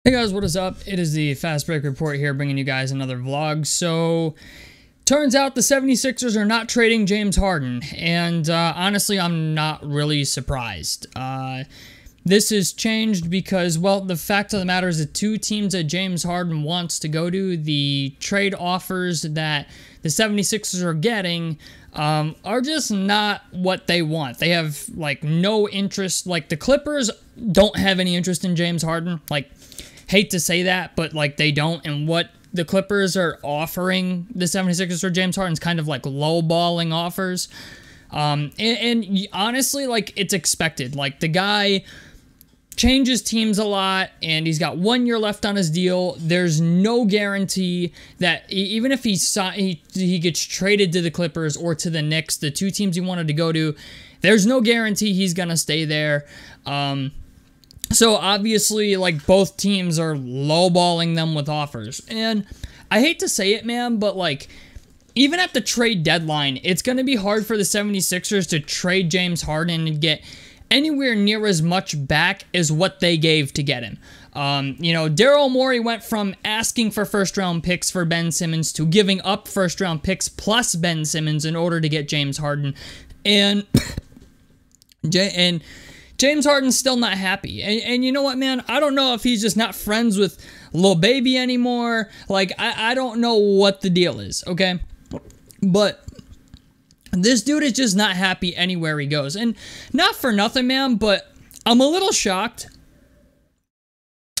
Hey guys, what is up? It is the Fast Break Report here, bringing you guys another vlog. So, turns out the 76ers are not trading James Harden, and honestly, I'm not really surprised. This has changed because, well, the fact of the matter is the two teams that James Harden wants to go to, the trade offers that the 76ers are getting, are just not what they want. They have, like, no interest. Like, the Clippers don't have any interest in James Harden. Like, hate to say that, but, like, they don't. And what the Clippers are offering the 76ers for James Harden's kind of, like, low-balling offers. And honestly, like, it's expected. Like, the guy changes teams a lot, and he's got 1 year left on his deal. There's no guarantee that even if he gets traded to the Clippers or to the Knicks, the two teams he wanted to go to, there's no guarantee he's going to stay there. So obviously, like, both teams are lowballing them with offers. And I hate to say it, man, but, like, even at the trade deadline, it's going to be hard for the 76ers to trade James Harden and get anywhere near as much back as what they gave to get him. You know, Daryl Morey went from asking for first-round picks for Ben Simmons to giving up first-round picks plus Ben Simmons in order to get James Harden. And James Harden's still not happy. And you know what, man? I don't know if he's just not friends with Lil Baby anymore. Like, I don't know what the deal is, okay? But this dude is just not happy anywhere he goes. And not for nothing, man, but I'm a little shocked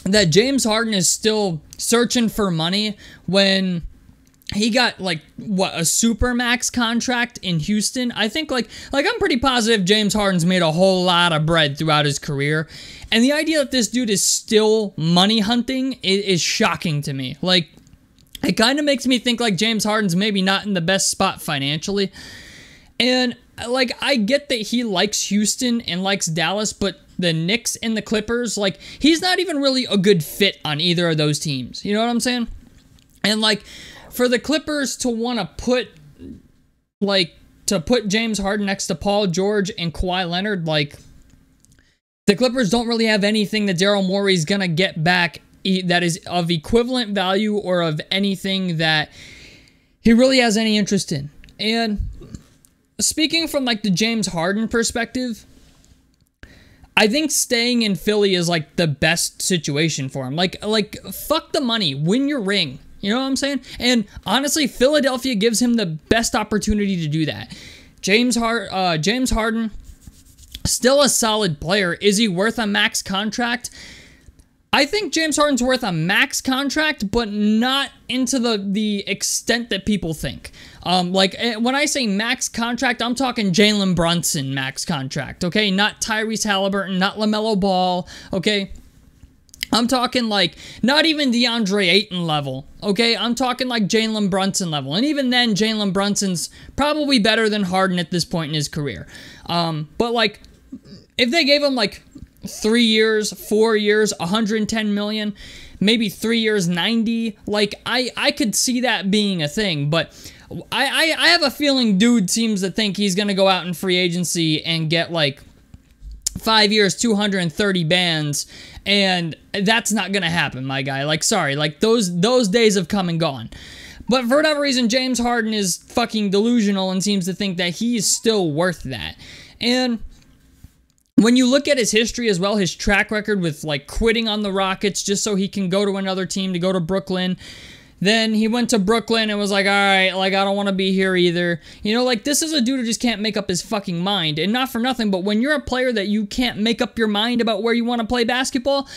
that James Harden is still searching for money when he got, like, what, a supermax contract in Houston? I think, like I'm pretty positive James Harden's made a whole lot of bread throughout his career. And the idea that this dude is still money hunting is shocking to me. Like, it kind of makes me think, like, James Harden's maybe not in the best spot financially. And, like, I get that he likes Houston and likes Dallas, but the Knicks and the Clippers, like, he's not even really a good fit on either of those teams. You know what I'm saying? And, like, for the Clippers to want to put James Harden next to Paul George and Kawhi Leonard, like, the Clippers don't really have anything that Daryl Morey's going to get back that is of equivalent value or of anything that he really has any interest in. And speaking from, like, the James Harden perspective, I think staying in Philly is, like, the best situation for him. Like, fuck the money. Win your ring. You know what I'm saying? And honestly, Philadelphia gives him the best opportunity to do that. James Harden, still a solid player. Is he worth a max contract? I think James Harden's worth a max contract, but not into the extent that people think. Like, when I say max contract, I'm talking Jalen Brunson max contract, okay? Not Tyrese Halliburton, not LaMelo Ball, okay? I'm talking, like, not even DeAndre Ayton level, okay? I'm talking, like, Jalen Brunson level. And even then, Jalen Brunson's probably better than Harden at this point in his career. But, like, if they gave him, like, 3 years, 4 years, $110 million, maybe 3 years, 90, like, I could see that being a thing. But I have a feeling dude seems to think he's going to go out in free agency and get, like, 5 years, 230 bands, and that's not gonna happen, my guy. Like, sorry, like, those days have come and gone. But for whatever reason, James Harden is fucking delusional and seems to think that he's still worth that. And when you look at his history as well, his track record with, like, quitting on the Rockets just so he can go to another team, to go to Brooklyn. Then he went to Brooklyn and was like, all right, like, I don't want to be here either. You know, like, this is a dude who just can't make up his fucking mind. And not for nothing, but when you're a player that you can't make up your mind about where you want to play basketball,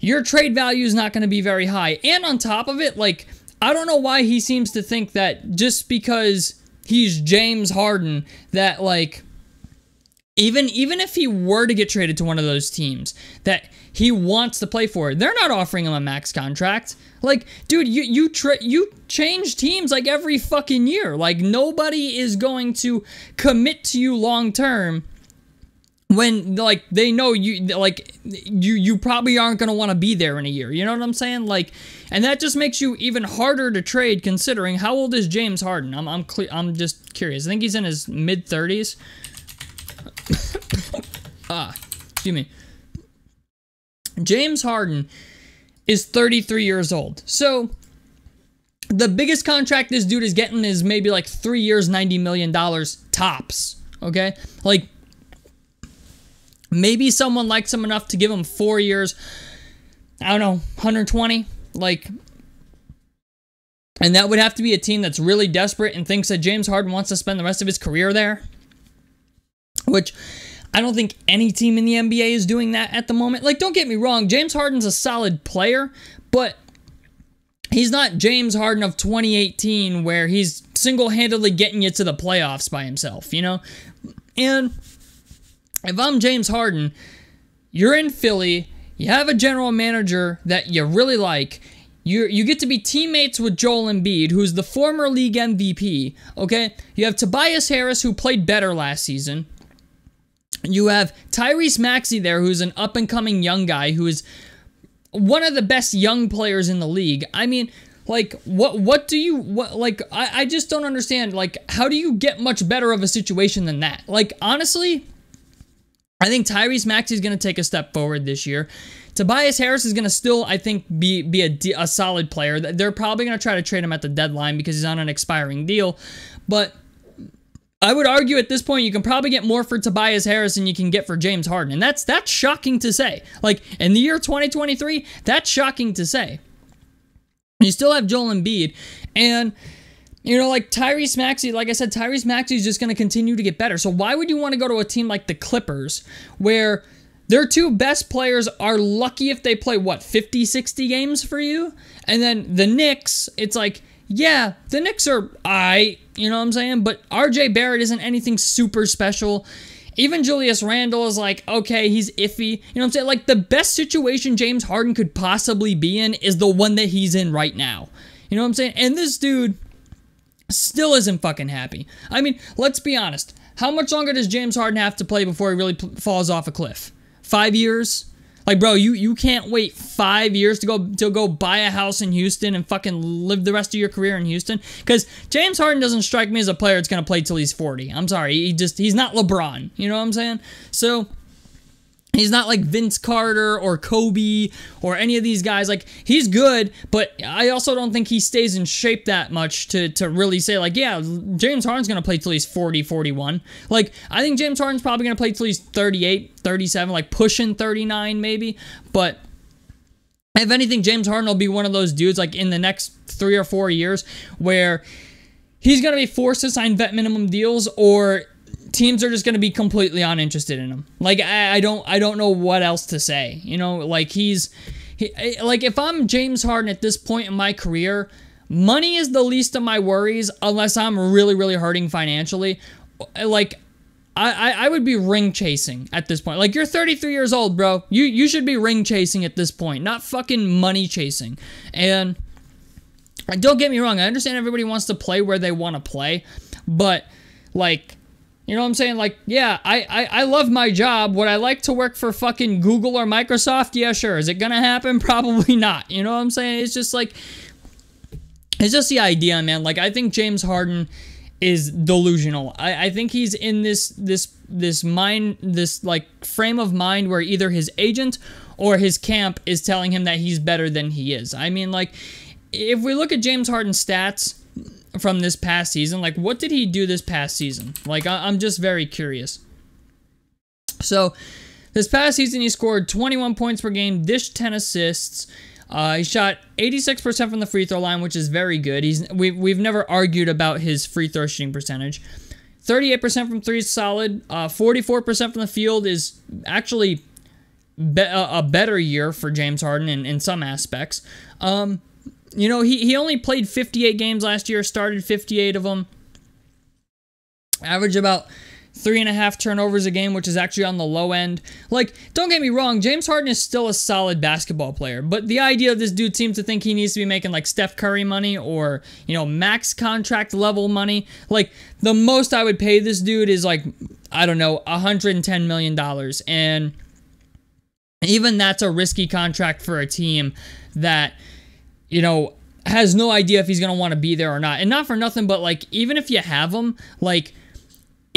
your trade value is not going to be very high. And on top of it, like, I don't know why he seems to think that just because he's James Harden, that, like, even if he were to get traded to one of those teams that he wants to play for, they're not offering him a max contract. Like, dude, you change teams, like, every fucking year. Like, nobody is going to commit to you long term when, like, they know you probably aren't going to want to be there in a year. You know what I'm saying? Like, and that just makes you even harder to trade, considering how old is James Harden? I'm just curious. I think he's in his mid-30s. Excuse me. James Harden is 33 years old. So the biggest contract this dude is getting is maybe like 3 years, $90 million tops. Okay? Like, maybe someone likes him enough to give him 4 years, I don't know, 120. Like, and that would have to be a team that's really desperate and thinks that James Harden wants to spend the rest of his career there. Which, I don't think any team in the NBA is doing that at the moment. Like, don't get me wrong, James Harden's a solid player, but he's not James Harden of 2018 where he's single-handedly getting you to the playoffs by himself, you know? And if I'm James Harden, you're in Philly, you have a general manager that you really like, you get to be teammates with Joel Embiid, who's the former league MVP, okay? You have Tobias Harris, who played better last season. You have Tyrese Maxey there, who's an up-and-coming young guy, who is one of the best young players in the league. I mean, like, I just don't understand, like, how do you get much better of a situation than that? Like, honestly, I think Tyrese Maxey is going to take a step forward this year. Tobias Harris is going to still, I think, be a solid player. They're probably going to try to trade him at the deadline because he's on an expiring deal. But I would argue at this point you can probably get more for Tobias Harris than you can get for James Harden. And that's shocking to say. Like, in the year 2023, that's shocking to say. You still have Joel Embiid. And, you know, like Tyrese Maxey, like I said, Tyrese Maxey is just going to continue to get better. So why would you want to go to a team like the Clippers where their two best players are lucky if they play, what, 50, 60 games for you? And then the Knicks, it's like, yeah, the Knicks are aight, you know what I'm saying? But RJ Barrett isn't anything super special. Even Julius Randle is like, okay, he's iffy. You know what I'm saying? Like, the best situation James Harden could possibly be in is the one that he's in right now. You know what I'm saying? And this dude still isn't fucking happy. I mean, let's be honest. How much longer does James Harden have to play before he really falls off a cliff? 5 years? Like, bro, you can't wait 5 years to go buy a house in Houston and fucking live the rest of your career in Houston? Because James Harden doesn't strike me as a player that's going to play till he's 40. I'm sorry. He's not LeBron. You know what I'm saying? So, he's not like Vince Carter or Kobe or any of these guys. Like, he's good, but I also don't think he stays in shape that much to really say, like, yeah, James Harden's going to play till he's 40, 41. Like, I think James Harden's probably going to play till he's 38, 37, like pushing 39 maybe. But if anything, James Harden will be one of those dudes, like, in the next 3 or 4 years where he's going to be forced to sign vet minimum deals, or teams are just going to be completely uninterested in him. Like, I don't know what else to say. You know, like, like, if I'm James Harden at this point in my career, money is the least of my worries unless I'm really, really hurting financially. Like, I would be ring chasing at this point. Like, you're 33 years old, bro. You should be ring chasing at this point, not fucking money chasing. And don't get me wrong, I understand everybody wants to play where they want to play, but, like, you know what I'm saying? Like, yeah, I love my job. Would I like to work for fucking Google or Microsoft? Yeah, sure. Is it gonna happen? Probably not. You know what I'm saying? It's just like, it's just the idea, man. Like, I think James Harden is delusional. I think he's in this like frame of mind where either his agent or his camp is telling him that he's better than he is. I mean, like, if we look at James Harden's stats from this past season, like, what did he do this past season? Like, I'm just very curious. So, this past season, he scored 21 points per game, dished 10 assists. He shot 86% from the free throw line, which is very good. We've never argued about his free throw shooting percentage. 38% from three is solid. 44% from the field is actually a better year for James Harden in some aspects. You know, he only played 58 games last year, started 58 of them. Average about 3.5 turnovers a game, which is actually on the low end. Like, don't get me wrong, James Harden is still a solid basketball player, but the idea of this dude seems to think he needs to be making, like, Steph Curry money or, you know, max contract level money. Like, the most I would pay this dude is, like, I don't know, $110 million. And even that's a risky contract for a team that, you know, has no idea if he's going to want to be there or not. And not for nothing, but, like, even if you have him, like,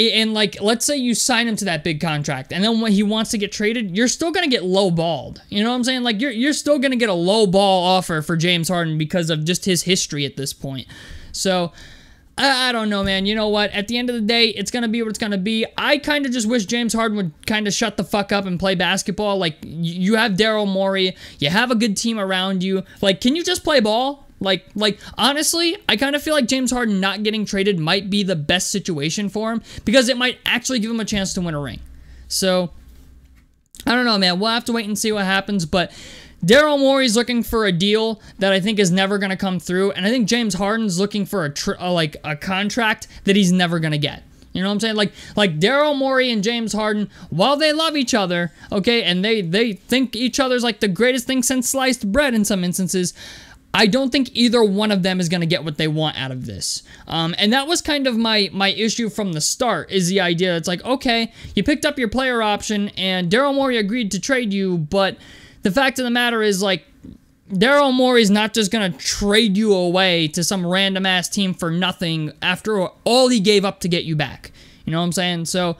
and like, let's say you sign him to that big contract, and then when he wants to get traded, you're still gonna get low-balled. You know what I'm saying? Like, you're still gonna get a low-ball offer for James Harden because of just his history at this point. So, I don't know, man. You know what? At the end of the day, it's gonna be what it's gonna be. I kind of just wish James Harden would kind of shut the fuck up and play basketball. Like, you have Daryl Morey, you have a good team around you. Like, can you just play ball? Like, honestly, I kind of feel like James Harden not getting traded might be the best situation for him because it might actually give him a chance to win a ring. So, I don't know, man. We'll have to wait and see what happens, but Daryl Morey's looking for a deal that I think is never going to come through, and I think James Harden's looking for a contract that he's never going to get. You know what I'm saying? Like Daryl Morey and James Harden, while they love each other, okay, and they think each other's like the greatest thing since sliced bread in some instances, I don't think either one of them is going to get what they want out of this. And that was kind of my issue from the start, is the idea. It's like, okay, you picked up your player option, and Daryl Morey agreed to trade you, but the fact of the matter is, like, Daryl Morey's not just going to trade you away to some random-ass team for nothing after all he gave up to get you back. You know what I'm saying? So,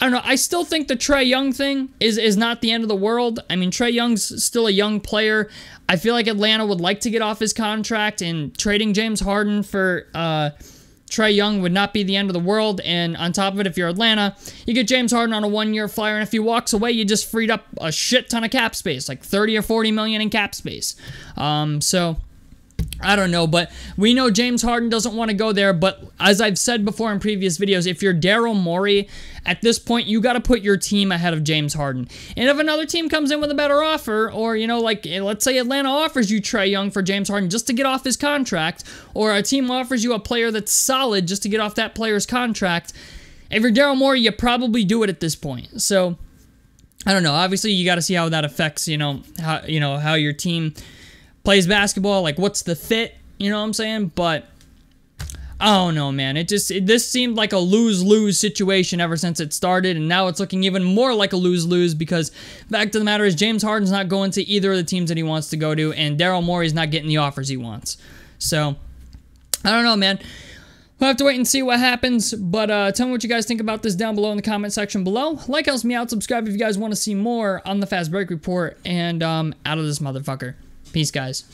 I don't know. I still think the Trae Young thing is not the end of the world. I mean, Trae Young's still a young player. I feel like Atlanta would like to get off his contract, and trading James Harden for Trae Young would not be the end of the world. And on top of it, if you're Atlanta, you get James Harden on a one-year flyer, and if he walks away, you just freed up a shit ton of cap space, like 30 or 40 million in cap space. So I don't know, but we know James Harden doesn't want to go there. But as I've said before in previous videos, if you're Daryl Morey, at this point, you got to put your team ahead of James Harden. And if another team comes in with a better offer, or, you know, like, let's say Atlanta offers you Trae Young for James Harden just to get off his contract, or a team offers you a player that's solid just to get off that player's contract, if you're Daryl Morey, you probably do it at this point. So, I don't know. Obviously, you got to see how that affects, how your team plays basketball, like what's the fit, you know what I'm saying? But I don't know, man. This seemed like a lose-lose situation ever since it started, and now it's looking even more like a lose-lose because the fact of the matter is James Harden's not going to either of the teams that he wants to go to, and Daryl Morey's not getting the offers he wants. So, I don't know, man. We'll have to wait and see what happens, but tell me what you guys think about this down below in the comment section below. Like helps me out, subscribe if you guys want to see more on the Fast Break Report, and out of this motherfucker. Peace, guys.